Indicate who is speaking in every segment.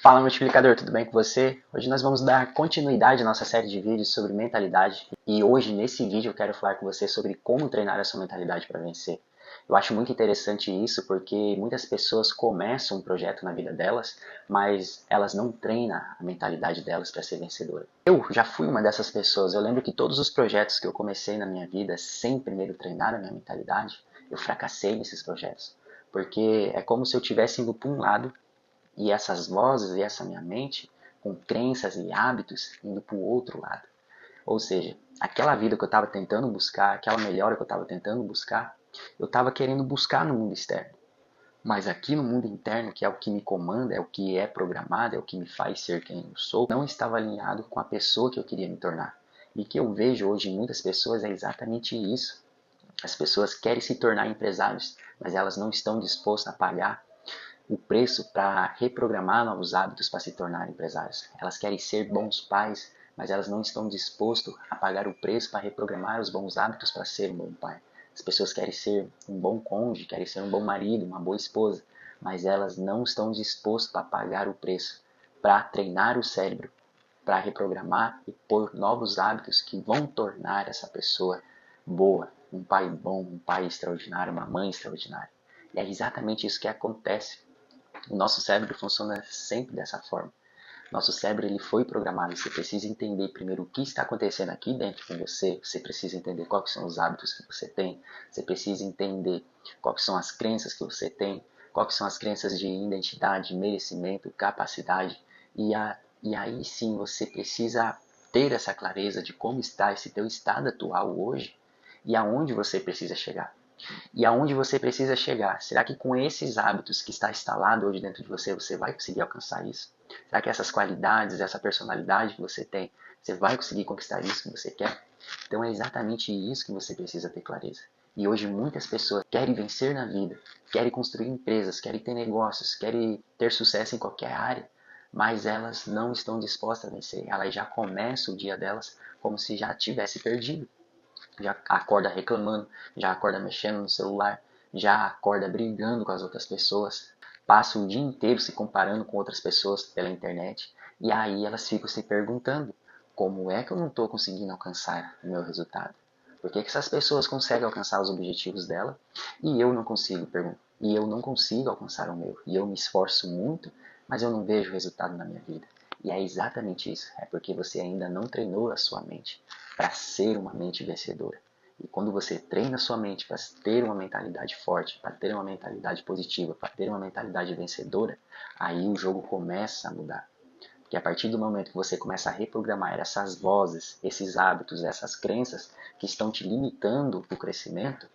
Speaker 1: Fala multiplicador, tudo bem com você? Hoje nós vamos dar continuidade à nossa série de vídeos sobre mentalidade e hoje nesse vídeo eu quero falar com você sobre como treinar a sua mentalidade para vencer. Eu acho muito interessante isso porque muitas pessoas começam um projeto na vida delas, mas elas não treinam a mentalidade delas para ser vencedora. Eu já fui uma dessas pessoas, eu lembro que todos os projetos que eu comecei na minha vida sem primeiro treinar a minha mentalidade, eu fracassei nesses projetos. Porque é como se eu estivesse indo para um lado e essas vozes e essa minha mente, com crenças e hábitos, indo para o outro lado. Ou seja, aquela vida que eu estava tentando buscar, aquela melhora que eu estava tentando buscar, eu estava querendo buscar no mundo externo. Mas aqui no mundo interno, que é o que me comanda, é o que é programado, é o que me faz ser quem eu sou, não estava alinhado com a pessoa que eu queria me tornar. E que eu vejo hoje em muitas pessoas é exatamente isso. As pessoas querem se tornar empresários, mas elas não estão dispostas a pagar o preço para reprogramar novos hábitos para se tornar empresários. Elas querem ser bons pais, mas elas não estão dispostas a pagar o preço para reprogramar os bons hábitos para ser um bom pai. As pessoas querem ser um bom cônjuge, querem ser um bom marido, uma boa esposa, mas elas não estão dispostas a pagar o preço para treinar o cérebro, para reprogramar e pôr novos hábitos que vão tornar essa pessoa boa, um pai bom, um pai extraordinário, uma mãe extraordinária. E é exatamente isso que acontece. O nosso cérebro funciona sempre dessa forma. Nosso cérebro ele foi programado. Você precisa entender primeiro o que está acontecendo aqui dentro com você. Você precisa entender quais são os hábitos que você tem. Você precisa entender quais são as crenças que você tem. Quais são as crenças de identidade, merecimento, capacidade. E aí sim você precisa ter essa clareza de como está esse teu estado atual hoje e aonde você precisa chegar. E aonde você precisa chegar? Será que com esses hábitos que está instalado hoje dentro de você, você vai conseguir alcançar isso? Será que essas qualidades, essa personalidade que você tem, você vai conseguir conquistar isso que você quer? Então é exatamente isso que você precisa ter clareza. E hoje muitas pessoas querem vencer na vida, querem construir empresas, querem ter negócios, querem ter sucesso em qualquer área, mas elas não estão dispostas a vencer. Elas já começam o dia delas como se já tivesse perdido. Já acorda reclamando, já acorda mexendo no celular, já acorda brigando com as outras pessoas, passa o dia inteiro se comparando com outras pessoas pela internet, e aí elas ficam se perguntando, como é que eu não estou conseguindo alcançar o meu resultado? Por que essas pessoas conseguem alcançar os objetivos dela e eu não consigo? E eu não consigo alcançar o meu. E eu me esforço muito, mas eu não vejo resultado na minha vida. E é exatamente isso. É porque você ainda não treinou a sua mente para ser uma mente vencedora. E quando você treina a sua mente para ter uma mentalidade forte, para ter uma mentalidade positiva, para ter uma mentalidade vencedora, aí o jogo começa a mudar. Porque a partir do momento que você começa a reprogramar essas vozes, esses hábitos, essas crenças que estão te limitando o crescimento,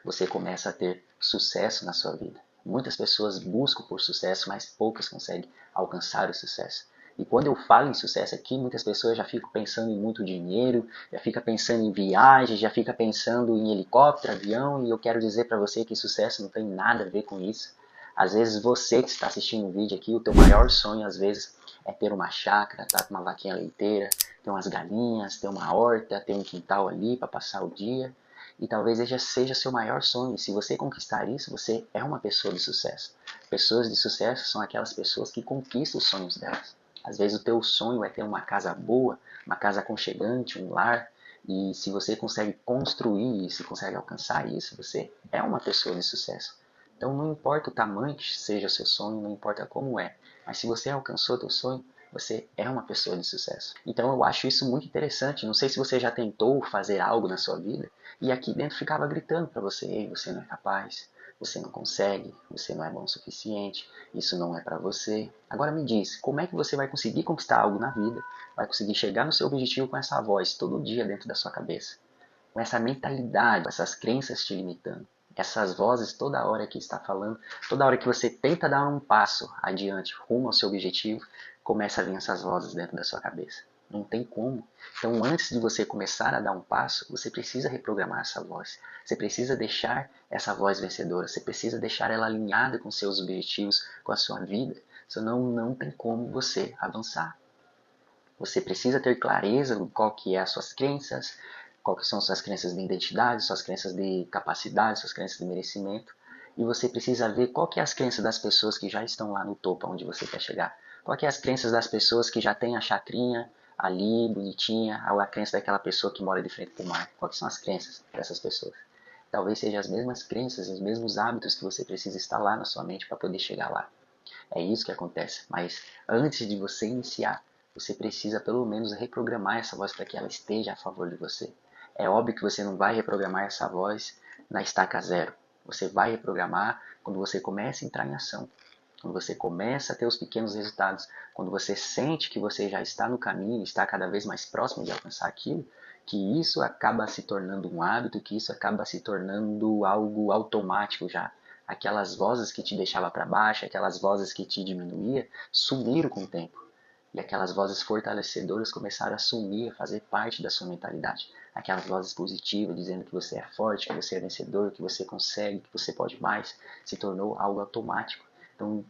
Speaker 1: você começa a ter sucesso na sua vida. Muitas pessoas buscam por sucesso, mas poucas conseguem alcançar o sucesso. E quando eu falo em sucesso aqui, muitas pessoas já ficam pensando em muito dinheiro, já fica pensando em viagens, já fica pensando em helicóptero, avião, e eu quero dizer para você que sucesso não tem nada a ver com isso. Às vezes você que está assistindo o vídeo aqui, o teu maior sonho às vezes é ter uma chácara, tá? Uma vaquinha leiteira, ter umas galinhas, ter uma horta, ter um quintal ali para passar o dia. E talvez esse seja seu maior sonho. E se você conquistar isso, você é uma pessoa de sucesso. Pessoas de sucesso são aquelas pessoas que conquistam os sonhos delas. Às vezes o teu sonho é ter uma casa boa, uma casa aconchegante, um lar. E se você consegue construir isso, consegue alcançar isso, você é uma pessoa de sucesso. Então não importa o tamanho que seja o seu sonho, não importa como é. Mas se você alcançou teu sonho, você é uma pessoa de sucesso. Então eu acho isso muito interessante. Não sei se você já tentou fazer algo na sua vida e aqui dentro ficava gritando para você: ei, você não é capaz, você não consegue, você não é bom o suficiente, isso não é para você. Agora me diz, como é que você vai conseguir conquistar algo na vida? Vai conseguir chegar no seu objetivo com essa voz todo dia dentro da sua cabeça? Com essa mentalidade, essas crenças te limitando? Essas vozes toda hora que está falando, toda hora que você tenta dar um passo adiante rumo ao seu objetivo, começa a vir essas vozes dentro da sua cabeça. Não tem como. Então, antes de você começar a dar um passo, você precisa reprogramar essa voz. Você precisa deixar essa voz vencedora. Você precisa deixar ela alinhada com seus objetivos, com a sua vida. Senão, não tem como você avançar. Você precisa ter clareza do qual que é as suas crenças, qual que são suas crenças de identidade, suas crenças de capacidade, suas crenças de merecimento. E você precisa ver qual que é as crenças das pessoas que já estão lá no topo onde você quer chegar. Qual que é as crenças das pessoas que já têm a chacrinha ali, bonitinha, ou a crença daquela pessoa que mora de frente para o mar? Quais são as crenças dessas pessoas? Talvez sejam as mesmas crenças, os mesmos hábitos que você precisa instalar na sua mente para poder chegar lá. É isso que acontece. Mas antes de você iniciar, você precisa pelo menos reprogramar essa voz para que ela esteja a favor de você. É óbvio que você não vai reprogramar essa voz na estaca zero. Você vai reprogramar quando você começa a entrar em ação. Quando você começa a ter os pequenos resultados, quando você sente que você já está no caminho, está cada vez mais próximo de alcançar aquilo, que isso acaba se tornando um hábito, que isso acaba se tornando algo automático já. Aquelas vozes que te deixavam para baixo, aquelas vozes que te diminuía, sumiram com o tempo. E aquelas vozes fortalecedoras começaram a sumir, a fazer parte da sua mentalidade. Aquelas vozes positivas, dizendo que você é forte, que você é vencedor, que você consegue, que você pode mais, se tornou algo automático. Então,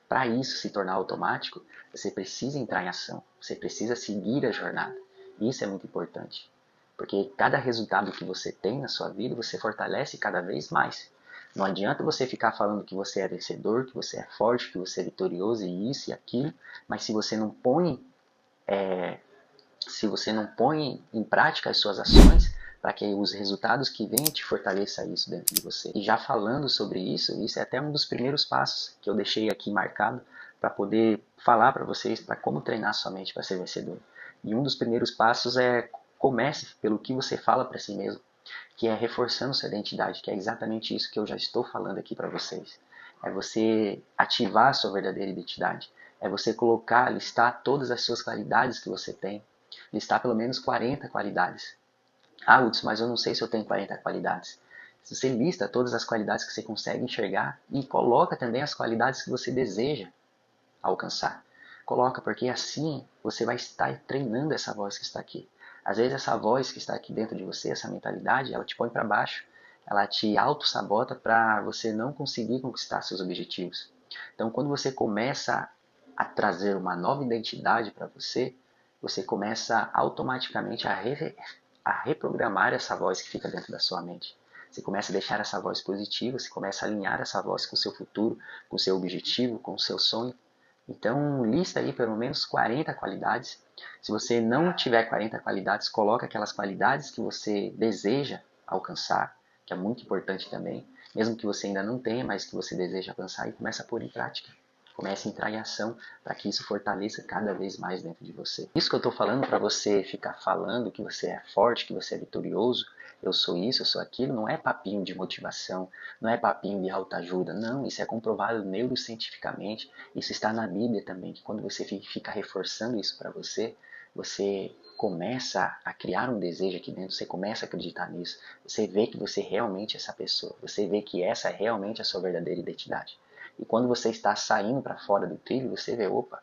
Speaker 1: para isso se tornar automático, você precisa entrar em ação, você precisa seguir a jornada. Isso é muito importante, porque cada resultado que você tem na sua vida, você fortalece cada vez mais. Não adianta você ficar falando que você é vencedor, que você é forte, que você é vitorioso e isso e aquilo, mas se você não põe em prática as suas ações, para que os resultados que vêm te fortaleça isso dentro de você. E já falando sobre isso, isso é até um dos primeiros passos que eu deixei aqui marcado para poder falar para vocês para como treinar sua mente para ser vencedor. E um dos primeiros passos é comece pelo que você fala para si mesmo, que é reforçando sua identidade, que é exatamente isso que eu já estou falando aqui para vocês. É você ativar a sua verdadeira identidade. É você colocar, listar todas as suas qualidades que você tem. Listar pelo menos 40 qualidades. Ah, Hudson, mas eu não sei se eu tenho 40 qualidades. Você lista todas as qualidades que você consegue enxergar e coloca também as qualidades que você deseja alcançar. Coloca, porque assim você vai estar treinando essa voz que está aqui. Às vezes essa voz que está aqui dentro de você, essa mentalidade, ela te põe para baixo. Ela te auto-sabota para você não conseguir conquistar seus objetivos. Então, quando você começa a trazer uma nova identidade para você, você começa automaticamente a reprogramar essa voz que fica dentro da sua mente. Você começa a deixar essa voz positiva, você começa a alinhar essa voz com o seu futuro, com o seu objetivo, com o seu sonho. Então, lista aí pelo menos 40 qualidades. Se você não tiver 40 qualidades, coloca aquelas qualidades que você deseja alcançar, que é muito importante também, mesmo que você ainda não tenha, mas que você deseja alcançar, e começa a pôr em prática. Comece a entrar em ação para que isso fortaleça cada vez mais dentro de você. Isso que eu estou falando para você ficar falando que você é forte, que você é vitorioso, eu sou isso, eu sou aquilo, não é papinho de motivação, não é papinho de autoajuda, não, isso é comprovado neurocientificamente, isso está na Bíblia também, que quando você fica reforçando isso para você, você começa a criar um desejo aqui dentro, você começa a acreditar nisso, você vê que você realmente é essa pessoa, você vê que essa é realmente a sua verdadeira identidade. E quando você está saindo para fora do trilho, você vê, opa,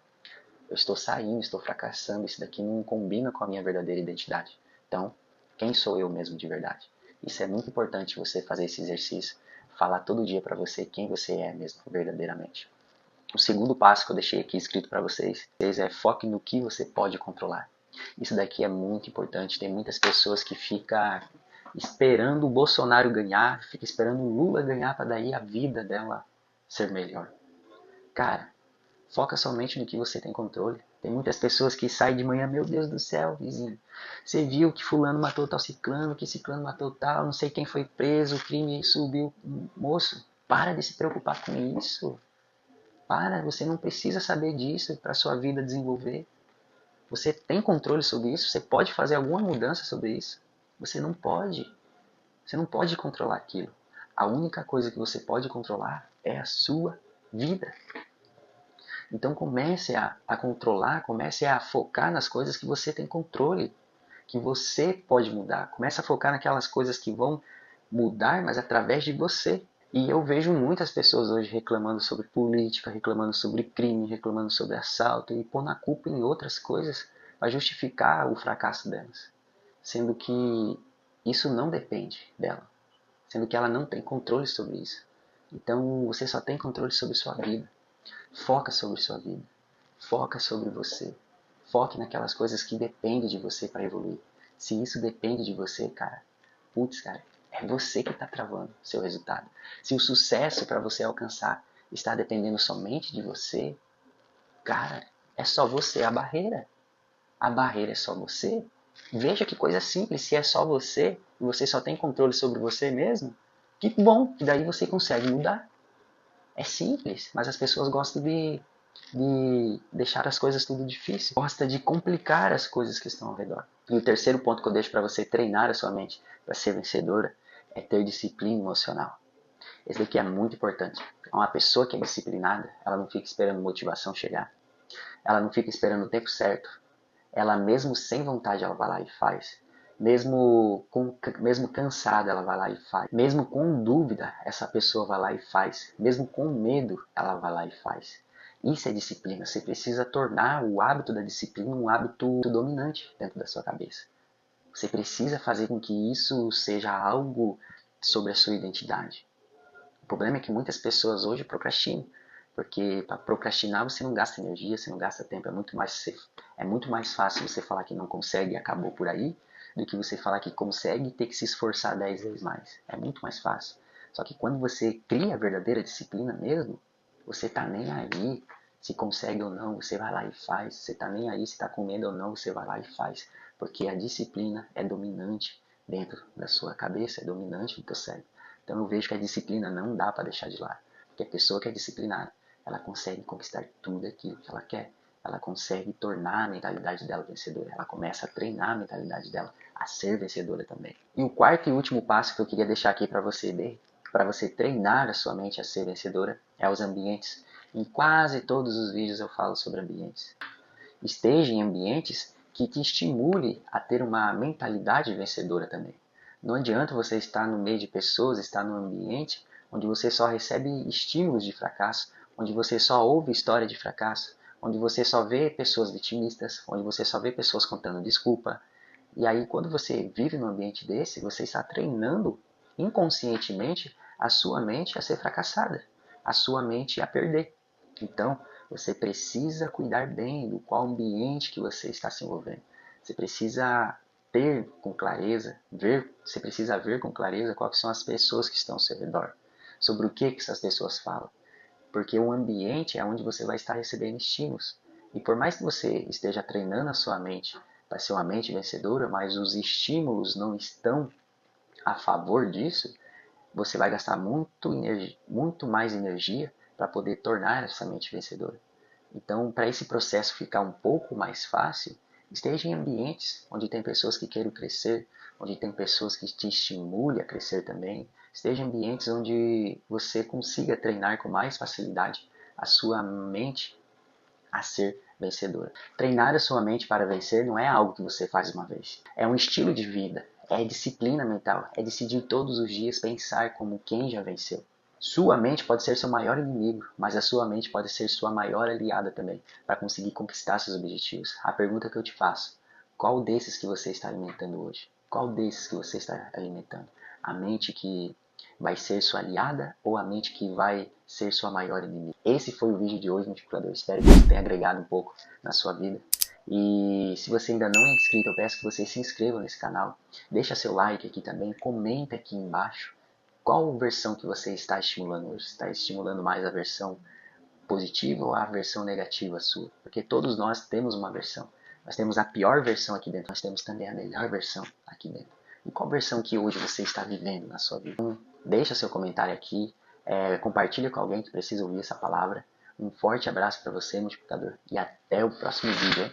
Speaker 1: eu estou saindo, estou fracassando, isso daqui não combina com a minha verdadeira identidade. Então, quem sou eu mesmo de verdade? Isso é muito importante você fazer esse exercício, falar todo dia para você quem você é mesmo verdadeiramente. O segundo passo que eu deixei aqui escrito para vocês é foque no que você pode controlar. Isso daqui é muito importante. Tem muitas pessoas que ficam esperando o Bolsonaro ganhar, fica esperando o Lula ganhar para daí a vida dela ser melhor. Cara, foca somente no que você tem controle. Tem muitas pessoas que saem de manhã, meu Deus do céu, vizinho. Você viu que fulano matou tal ciclano, que ciclano matou tal, não sei quem foi preso, o crime subiu. Moço, para de se preocupar com isso. Para, você não precisa saber disso para sua vida desenvolver. Você tem controle sobre isso? Você pode fazer alguma mudança sobre isso? Você não pode. Você não pode controlar aquilo. A única coisa que você pode controlar é a sua vida. Então comece a controlar, comece a focar nas coisas que você tem controle, que você pode mudar. Comece a focar naquelas coisas que vão mudar, mas através de você. E eu vejo muitas pessoas hoje reclamando sobre política, reclamando sobre crime, reclamando sobre assalto e pondo a culpa em outras coisas para justificar o fracasso delas. Sendo que isso não depende dela. Sendo que ela não tem controle sobre isso. Então você só tem controle sobre sua vida. Foca sobre sua vida. Foca sobre você. Foque naquelas coisas que dependem de você para evoluir. Se isso depende de você, cara, putz, cara, é você que está travando seu resultado. Se o sucesso para você alcançar está dependendo somente de você, cara, É só você a barreira. A barreira é só você. Veja que coisa simples, se é só você e você só tem controle sobre você mesmo, que bom, que daí você consegue mudar. É simples, mas as pessoas gostam de deixar as coisas tudo difícil. Gosta de complicar as coisas que estão ao redor. E o terceiro ponto que eu deixo para você treinar a sua mente para ser vencedora é ter disciplina emocional. Esse daqui é muito importante. Uma pessoa que é disciplinada, ela não fica esperando motivação chegar. Ela não fica esperando o tempo certo. Ela mesmo sem vontade, ela vai lá e faz. Mesmo cansada, ela vai lá e faz. Mesmo com dúvida, essa pessoa vai lá e faz. Mesmo com medo, ela vai lá e faz. Isso é disciplina. Você precisa tornar o hábito da disciplina um hábito dominante dentro da sua cabeça. Você precisa fazer com que isso seja algo sobre a sua identidade. O problema é que muitas pessoas hoje procrastinam. Porque para procrastinar você não gasta energia, você não gasta tempo. É muito mais fácil você falar que não consegue e acabou por aí, do que você falar que consegue e ter que se esforçar 10 vezes mais. É muito mais fácil. Só que quando você cria a verdadeira disciplina mesmo, você tá nem aí se consegue ou não, você vai lá e faz. Você tá nem aí se tá com medo ou não, você vai lá e faz. Porque a disciplina é dominante dentro da sua cabeça, é dominante no teu cérebro. Então eu vejo que a disciplina não dá para deixar de lado. Porque a pessoa que é disciplinada, ela consegue conquistar tudo aquilo que ela quer. Ela consegue tornar a mentalidade dela vencedora. Ela começa a treinar a mentalidade dela a ser vencedora também. E o quarto e último passo que eu queria deixar aqui para você treinar a sua mente a ser vencedora, é os ambientes. Em quase todos os vídeos eu falo sobre ambientes. Esteja em ambientes que te estimule a ter uma mentalidade vencedora também. Não adianta você estar no meio de pessoas, estar num ambiente onde você só recebe estímulos de fracasso, onde você só ouve história de fracasso, onde você só vê pessoas vitimistas, onde você só vê pessoas contando desculpa. E aí, quando você vive num ambiente desse, você está treinando inconscientemente a sua mente a ser fracassada, a sua mente a perder. Então, você precisa cuidar bem do qual ambiente que você está se envolvendo. Você precisa ter com clareza, você precisa ver com clareza quais são as pessoas que estão ao seu redor, sobre o que essas pessoas falam. Porque o ambiente é onde você vai estar recebendo estímulos. E por mais que você esteja treinando a sua mente para ser uma mente vencedora, mas os estímulos não estão a favor disso, você vai gastar muito mais energia para poder tornar essa mente vencedora. Então, para esse processo ficar um pouco mais fácil, esteja em ambientes onde tem pessoas que queiram crescer, onde tem pessoas que te estimulem a crescer também. Esteja em ambientes onde você consiga treinar com mais facilidade a sua mente a ser vencedora. Treinar a sua mente para vencer não é algo que você faz uma vez. É um estilo de vida, é disciplina mental, é decidir todos os dias pensar como quem já venceu. Sua mente pode ser seu maior inimigo, mas a sua mente pode ser sua maior aliada também, para conseguir conquistar seus objetivos. A pergunta que eu te faço, qual desses que você está alimentando hoje? Qual desses que você está alimentando? A mente que vai ser sua aliada ou a mente que vai ser sua maior inimiga? Esse foi o vídeo de hoje, multiplicador. Espero que você tenha agregado um pouco na sua vida. E se você ainda não é inscrito, eu peço que você se inscreva nesse canal. Deixa seu like aqui também, comenta aqui embaixo qual versão que você está estimulando hoje. Está estimulando mais a versão positiva ou a versão negativa sua? Porque todos nós temos uma versão. Nós temos a pior versão aqui dentro, nós temos também a melhor versão aqui dentro. E qual versão que hoje você está vivendo na sua vida? Deixa seu comentário aqui, compartilha com alguém que precisa ouvir essa palavra. Um forte abraço para você, multiplicador, e até o próximo vídeo.